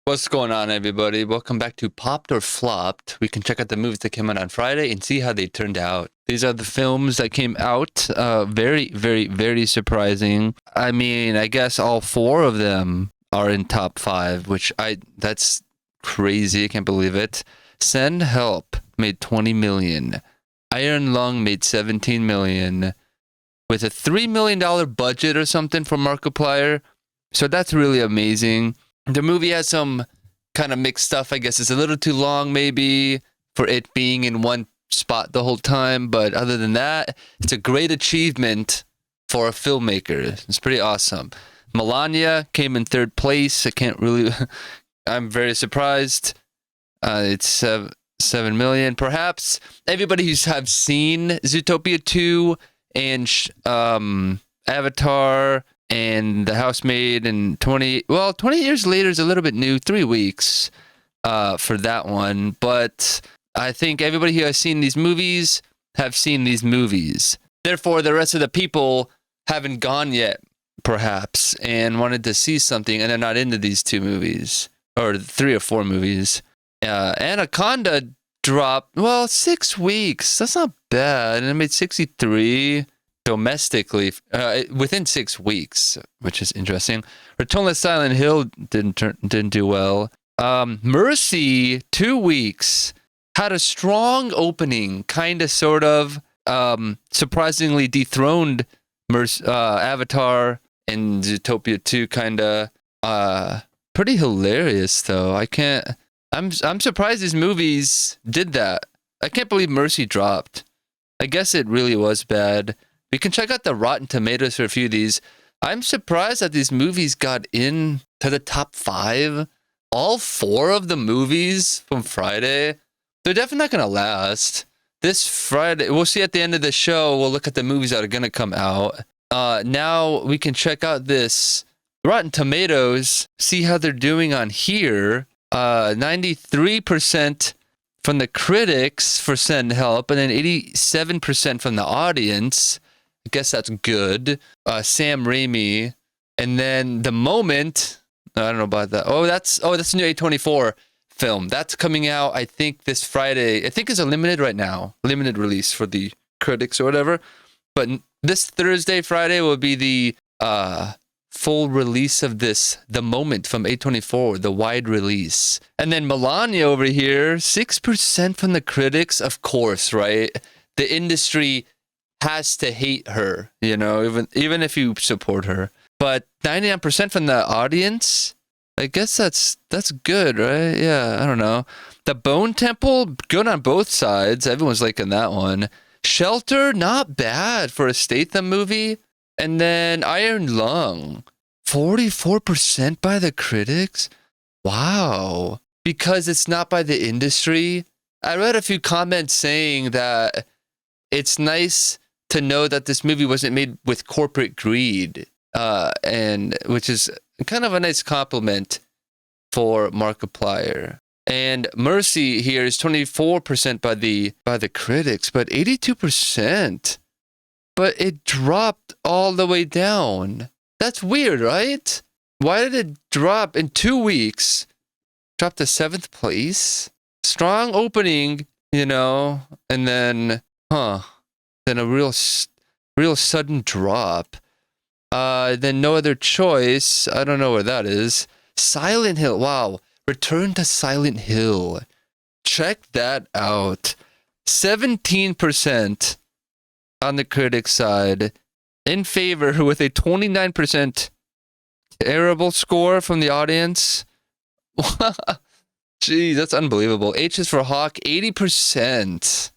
What's going on, everybody? Welcome back to Popped or Flopped. We can check out the movies that came out on Friday and see how they turned out. These are the films that came out. Very surprising. I mean, I guess all four of them are in top 5, that's crazy. I can't believe it. Send Help made $20 million. Iron Lung made $17 million with a $3 million budget or something for Markiplier. So that's really amazing. The movie has some kind of mixed stuff. I guess it's a little too long, maybe, for it being in one spot the whole time. But other than that, it's a great achievement for a filmmaker. It's pretty awesome. Melania came in 3rd place. I'm very surprised. It's 7 million. Perhaps everybody who's have seen Zootopia 2 and Avatar and The Housemaid and 20 years later is a little bit new, 3 weeks for that one. But I think everybody who has seen these movies have seen these movies. Therefore, the rest of the people haven't gone yet, perhaps, and wanted to see something, and they're not into these 2 movies, or 3 or 4 movies. Anaconda dropped, 6 weeks. That's not bad. And it made 63 domestically within 6 weeks, which is interesting. Return of Silent Hill didn't do well. Mercy, 2 weeks, had a strong opening, kind of, sort of, surprisingly dethroned Avatar and Zootopia 2, kind of. Pretty hilarious, though. I'm surprised these movies did that. I can't believe Mercy dropped. I guess it really was bad. We can check out the Rotten Tomatoes for a few of these. I'm surprised that these movies got in to the top 5. All 4 of the movies from Friday, they're definitely not going to last. This Friday, we'll see at the end of the show, we'll look at the movies that are going to come out. Now we can check out this Rotten Tomatoes, see how they're doing on here. 93% from the critics for Send Help, and then 87% from the audience. I guess that's good. Sam Raimi, and then The Moment. I don't know about that. That's a new A24 film. That's coming out, I think, this Friday. I think it's a limited right now, limited release for the critics or whatever. But this Thursday, Friday will be the full release of this, The Moment from A24, the wide release. And then Melania over here, 6% from the critics, of course, right? The industry has to hate her, even if you support her. But 99% from the audience, I guess that's good, right? Yeah, I don't know. The Bone Temple, good on both sides. Everyone's liking that one. Shelter, not bad for a Statham movie. And then Iron Lung, 44% by the critics. Wow. Because it's not by the industry. I read a few comments saying that it's nice to know that this movie wasn't made with corporate greed, and which is kind of a nice compliment for Markiplier. And Mercy here is 24% by the critics, but 82%. But it dropped all the way down. That's weird, right? Why did it drop in 2 weeks? Drop to 7th place? Strong opening, and then, then a real sudden drop. Then No Other Choice. I don't know where that is. Silent Hill. Wow. Return to Silent Hill. Check that out. 17% on the critics' side in favor, with a 29% terrible score from the audience. Jeez, that's unbelievable. H is for Hawk, 80%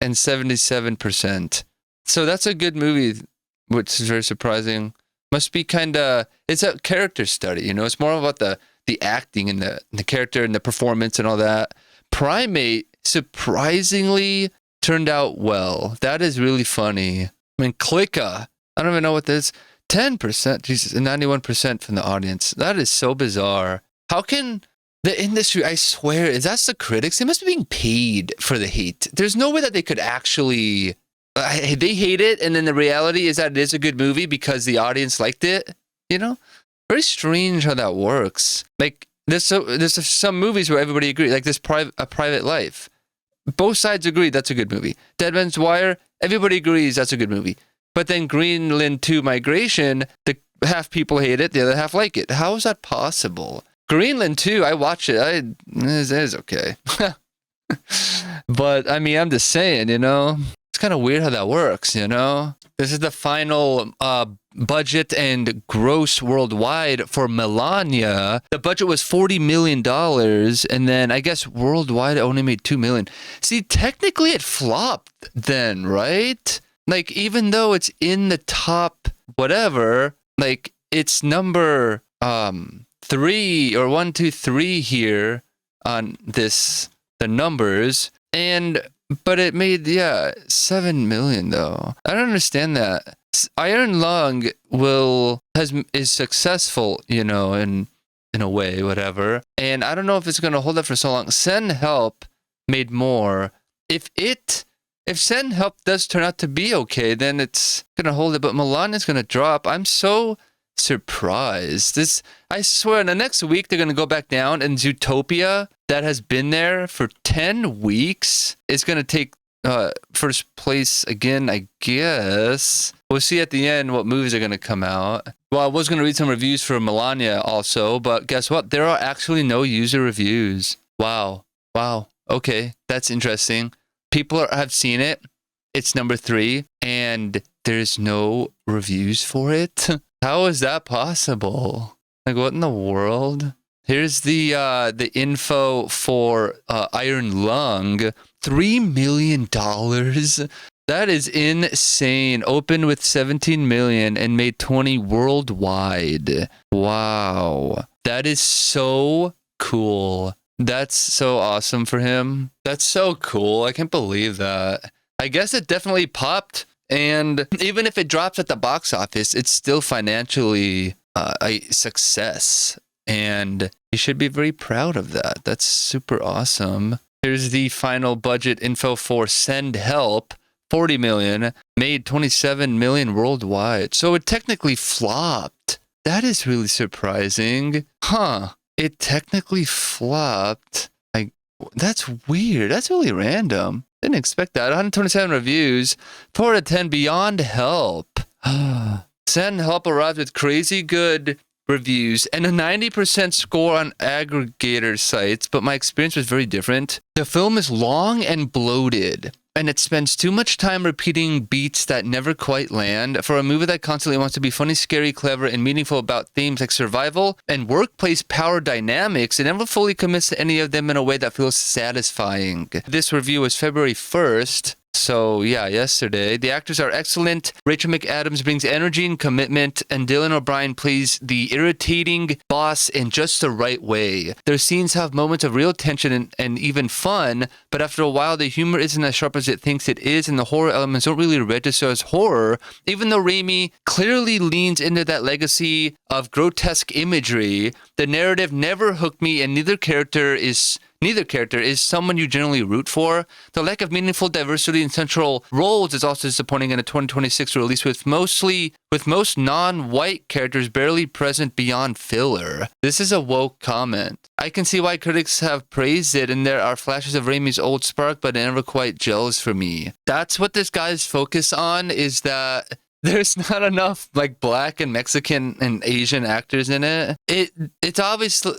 and 77%. So that's a good movie, which is very surprising. Must be it's a character study, It's more about the acting and the character and the performance and all that. Primate, surprisingly, turned out well. That is really funny. I mean, Clicker, I don't even know what this is. 10%, Jesus, and 91% from the audience. That is so bizarre. How can the industry, I swear, is that the critics? They must be being paid for the hate. There's no way that they could actually, they hate it, and then the reality is that it is a good movie because the audience liked it, Very strange how that works. Like, there's some movies where everybody agrees, like this A Private Life. Both sides agree that's a good movie. Dead Man's Wire, everybody agrees that's a good movie. But then Greenland 2 Migration, the half people hate it, the other half like it. How is that possible? Greenland 2, I watched it. It is okay. But, I mean, I'm just saying, you know, it's kind of weird how that works, you know? This is the final budget and gross worldwide for Melania. The budget was $40 million, and then I guess worldwide it only made $2 million. See, technically it flopped then, right? Like, even though it's in the top whatever, like, it's number 3 or 1, 2, 3 here on the numbers, but it made, $7 million though. I don't understand that. Iron Lung is successful, you know, in a way, whatever. And I don't know if it's gonna hold up for so long. Send Help made more. If Send Help does turn out to be okay, then it's gonna hold it. But Melania's gonna drop. I'm so surprised. I swear, in the next week they're gonna go back down, and Zootopia, that has been there for 10 weeks, is gonna take first place again, I guess. We'll see at the end what movies are gonna come out. Well, I was gonna read some reviews for Melania also, but guess what? There are actually no user reviews. Wow. Okay, that's interesting. People have seen it. It's number 3, and there's no reviews for it. How is that possible? Like, what in the world? Here's the info for Iron Lung. $3 million. That is insane. Opened with 17 million and made 20 worldwide. Wow. That is so cool. That's so awesome for him. That's so cool. I can't believe that. I guess it definitely popped. And even if it drops at the box office, it's still financially a success. And you should be very proud of that. That's super awesome. Here's the final budget info for Send Help. 40 million, made 27 million worldwide. So it technically flopped. That is really surprising. Huh. It technically flopped. That's weird. That's really random. Didn't expect that. 127 reviews. 4 out of 10 beyond help. Send Help arrived with crazy good reviews and a 90% score on aggregator sites, but my experience was very different. The film is long and bloated, and it spends too much time repeating beats that never quite land. For a movie that constantly wants to be funny, scary, clever, and meaningful about themes like survival and workplace power dynamics, it never fully commits to any of them in a way that feels satisfying. This review was February 1st. So, yeah, yesterday. The actors are excellent. Rachel McAdams brings energy and commitment, and Dylan O'Brien plays the irritating boss in just the right way. Their scenes have moments of real tension and even fun, but after a while, the humor isn't as sharp as it thinks it is, and the horror elements don't really register as horror, even though Raimi clearly leans into that legacy of grotesque imagery. The narrative never hooked me, and neither character is someone you generally root for. The lack of meaningful diversity in central roles is also disappointing in a 2026 release with most non-white characters barely present beyond filler. This is a woke comment. I can see why critics have praised it, and there are flashes of Raimi's old spark, but it never quite gels for me. That's what this guy's focus on, is that there's not enough like black and Mexican and Asian actors in it. It's obviously...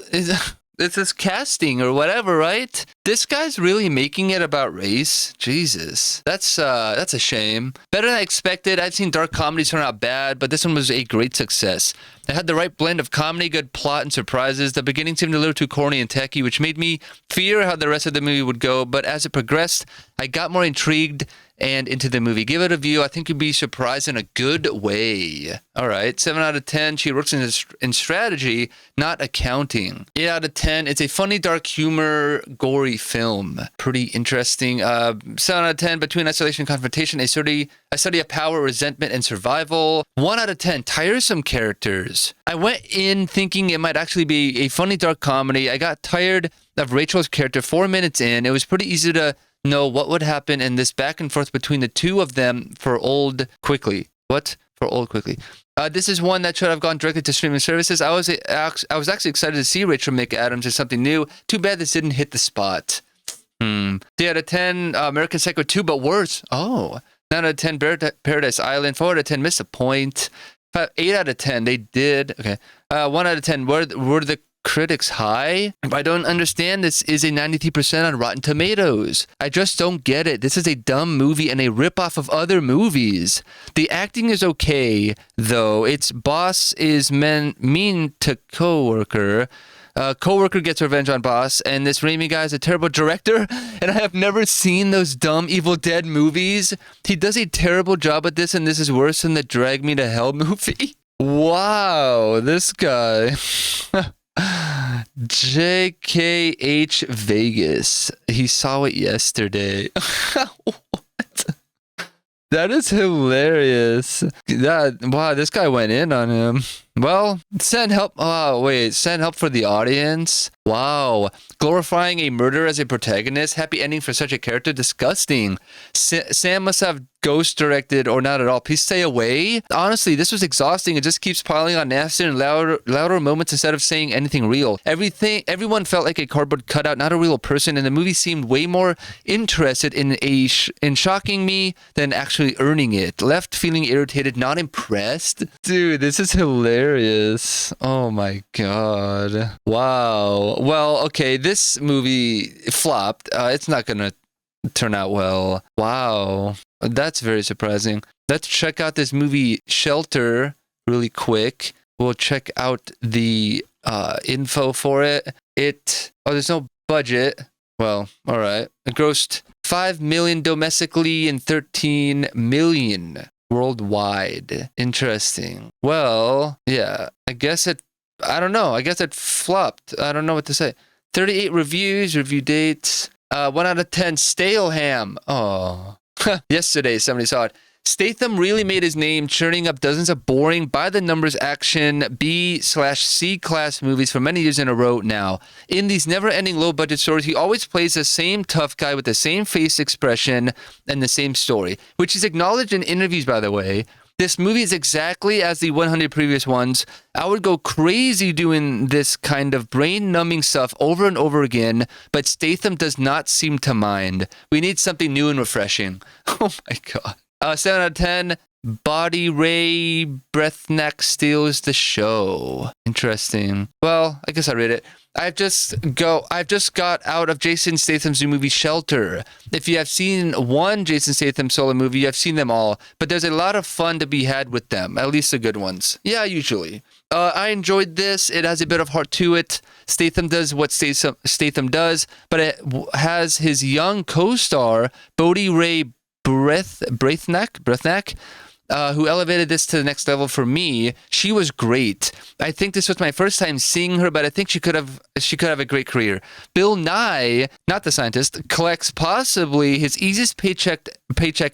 It's this casting or whatever, right? This guy's really making it about race. Jesus. That's a shame. Better than I expected. I've seen dark comedies turn out bad, but this one was a great success. It had the right blend of comedy, good plot, and surprises. The beginning seemed a little too corny and tacky, which made me fear how the rest of the movie would go, but as it progressed, I got more intrigued and into the movie. Give it a view. I think you'd be surprised in a good way. All right, 7 out of 10. She works in strategy, not accounting. 8 out of 10. It's a funny, dark humor, gory film. Pretty interesting. 7 out of 10. Between isolation and confrontation, a study of power, resentment, and survival. 1 out of 10. Tiresome characters. I went in thinking it might actually be a funny, dark comedy. I got tired of Rachel's character 4 minutes in. It was pretty easy to know what would happen in this back and forth between the two of them for for old quickly. This is one that should have gone directly to streaming services. I was actually excited to see Rachel McAdams as something new. Too bad this didn't hit the spot. 3 out of 10, American Psycho 2, but worse. Oh. 9 out of 10, Paradise Island. 4 out of 10, missed a point. 8 out of 10, they did. Okay. 1 out of 10, were the critics high? I don't understand. This is a 93% on Rotten Tomatoes. I just don't get it. This is a dumb movie and a ripoff of other movies. The acting is okay, though. Its boss is mean to coworker. Coworker gets revenge on boss, and this Raimi guy is a terrible director, and I have never seen those dumb Evil Dead movies. He does a terrible job at this, and this is worse than the Drag Me to Hell movie. Wow, this guy. JKH Vegas. He saw it yesterday. What? That is hilarious. Wow, this guy went in on him. Well, send help. Oh, wait. Send help for the audience. Wow. Glorifying a murderer as a protagonist. Happy ending for such a character. Disgusting. Sam must have ghost directed or not at all. Please stay away. Honestly, this was exhausting. It just keeps piling on nastier and louder moments instead of saying anything real. Everyone felt like a cardboard cutout, not a real person, and the movie seemed way more interested in shocking me than actually earning it. Left feeling irritated, not impressed. Dude, this is hilarious. Oh my god. Wow. Well, okay, this movie flopped. It's not gonna turn out well. Wow. That's very surprising. Let's check out this movie Shelter really quick. We'll check out the info for it. There's no budget. Well, all right. It grossed $5 million domestically and $13 million worldwide. Interesting. Well, yeah. I don't know. I guess it flopped. I don't know what to say. 38 reviews, review dates. 1 out of 10, stale ham. Oh. Yesterday, somebody saw it. Statham really made his name churning up dozens of boring, by-the-numbers action B/C class movies for many years in a row now. In these never-ending low-budget stories, he always plays the same tough guy with the same face expression and the same story, which is acknowledged in interviews, by the way. This movie is exactly as the 100 previous ones. I would go crazy doing this kind of brain-numbing stuff over and over again, but Statham does not seem to mind. We need something new and refreshing. Oh my god. 7 out of 10. Body Ray Breathneck steals the show. Interesting. Well, I guess I read it. I've just got out of Jason Statham's new movie Shelter. If you have seen one Jason Statham solo movie, you have seen them all, but there's a lot of fun to be had with them, at least the good ones. Yeah, usually. I enjoyed this. It has a bit of heart to it. Statham does what Statham does, but it has his young co-star, Bodhi Ray Breathneck, who elevated this to the next level for me. She was great. I think this was my first time seeing her, but I think she could have a great career. Bill Nye, not the scientist, collects possibly his easiest paycheck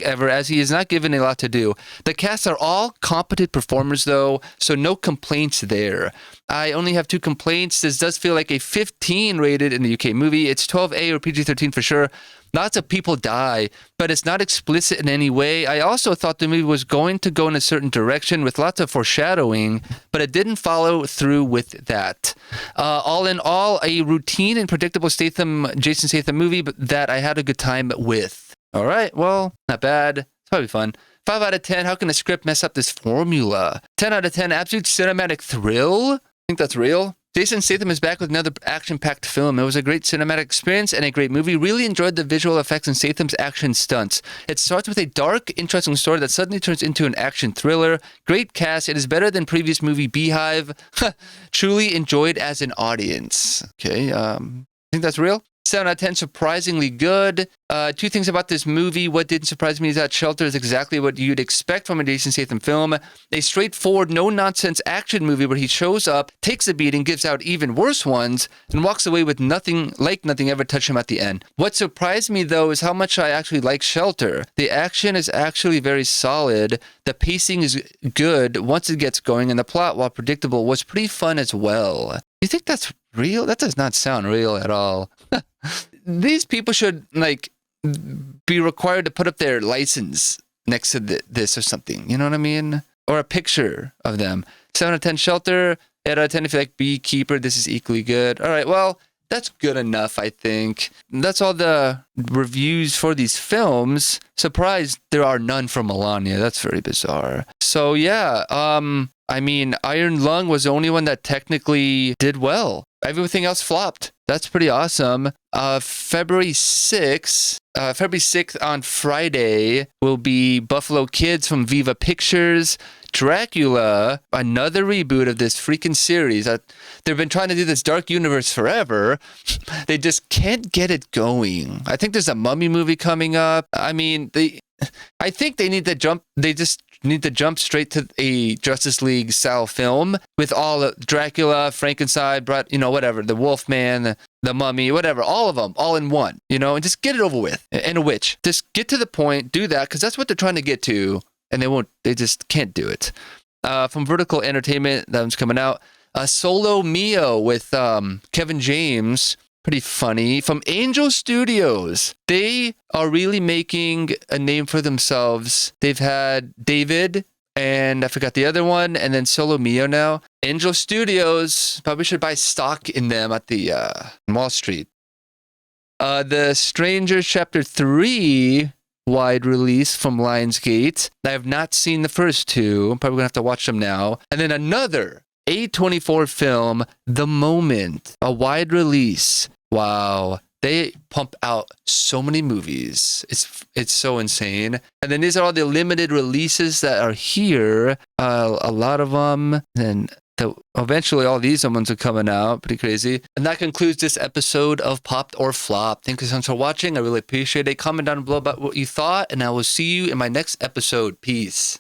ever, as he is not given a lot to do. The cast are all competent performers, though, so no complaints there. I only have 2 complaints. This does feel like a 15 rated in the UK movie. It's 12A or PG-13 for sure. Lots of people die, but it's not explicit in any way. I also thought the movie was going to go in a certain direction with lots of foreshadowing, but it didn't follow through with that. All in all, a routine and predictable Jason Statham movie, but that I had a good time with. All right, well, not bad. It's probably fun. 5 out of 10, how can a script mess up this formula? 10 out of 10, absolute cinematic thrill. I think that's real. Jason Statham is back with another action-packed film. It was a great cinematic experience and a great movie. Really enjoyed the visual effects and Statham's action stunts. It starts with a dark, interesting story that suddenly turns into an action thriller. Great cast. It is better than previous movie Beehive. Truly enjoyed as an audience. Okay, I think that's real. 7 out of 10, surprisingly good. 2 things about this movie. What didn't surprise me is that Shelter is exactly what you'd expect from a Jason Statham film. A straightforward, no-nonsense action movie where he shows up, takes a beating, gives out even worse ones, and walks away with nothing ever touched him at the end. What surprised me, though, is how much I actually like Shelter. The action is actually very solid. The pacing is good once it gets going, and the plot, while predictable, was pretty fun as well. You think that's real? That does not sound real at all. These people should be required to put up their license next to this or something. You know what I mean? or a picture of them. 7 out of 10 Shelter, 8 out of 10 if you like Beekeeper. This is equally good. All right, well, that's good enough, I think. That's all the reviews for these films. Surprised there are none from Melania. That's very bizarre. So yeah, I mean, Iron Lung was the only one that technically did well. Everything else flopped. That's pretty awesome. February 6th on Friday will be Buffalo Kids from Viva Pictures. Dracula, another reboot of this freaking series. They've been trying to do this dark universe forever. They just can't get it going. I think there's a Mummy movie coming up. I mean, I think they need to jump. They just need to jump straight to a Justice League style film with all Dracula, Frankenstein, whatever, the Wolfman, the Mummy, whatever, all of them, all in one, and just get it over with. And a witch. Just get to the point, do that, because that's what they're trying to get to. And they just can't do it. From Vertical Entertainment, that one's coming out. Solo Mio with Kevin James. Pretty funny. From Angel Studios. They are really making a name for themselves. They've had David, and I forgot the other one, and then Solo Mio now. Angel Studios, probably should buy stock in them at the Wall Street. The Strangers Chapter 3... wide release from Lionsgate. I have not seen the first two. I'm probably going to have to watch them now. And then another A24 film, The Moment, a wide release. Wow. They pump out so many movies. It's so insane. And then these are all the limited releases that are here. A lot of them. And eventually all these ones are coming out. Pretty crazy. And that concludes this episode of Popped or Flopped. Thank you so much for watching. I really appreciate it. Comment down below about what you thought, and I will see you in my next episode. Peace.